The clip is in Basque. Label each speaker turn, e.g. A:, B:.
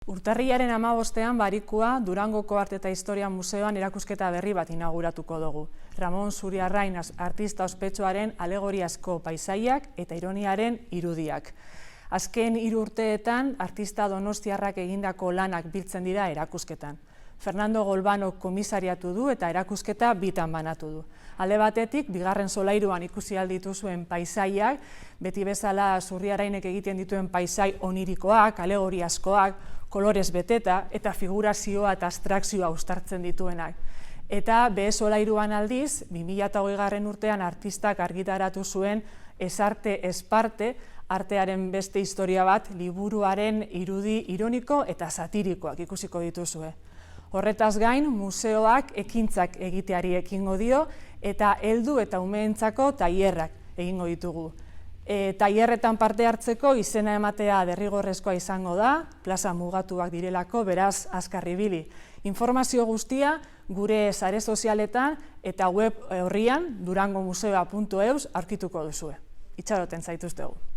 A: Urtarrilaren 15ean Barikua Durangoko Arte eta Historia Museoan erakusketa berri bat inauguratuko dugu. Ramon Zuriarrain artista ospetsuaren alegoriazko paisaiak eta ironiaren irudiak. Azken 3 urteetan artista donostiarrak egindako lanak biltzen dira erakusketan. Fernando Golbanok komisariatu du eta erakusketa bitan banatu du. Alde batetik, bigarren solairuan ikusi aldituzuen paisaiak, beti bezala Zuriarrainek egiten dituen paisai onirikoak, alegoriazkoak, kolorez beteta eta figurazioa eta abstrakzioa uztartzen dituenak. Eta B solairuan aldiz, 2020 urtean artistak argitaratu zuen Esarte Esparte, artearen beste historia bat, liburuaren irudi ironiko eta satirikoak ikusiko dituzue. Horretaz gain, museoak ekintzak egiteari ekingo dio eta heldu eta umeentzako tailerrak egingo ditugu. Tailerretan parte hartzeko izena ematea derrigorrezkoa izango da, plaza mugatuak direlako, beraz azkar ibili. Informazio guztia gure sare sozialetan eta web orrian durangomuseo.eus aurkituko duzue. Itxaroten zaituztegu.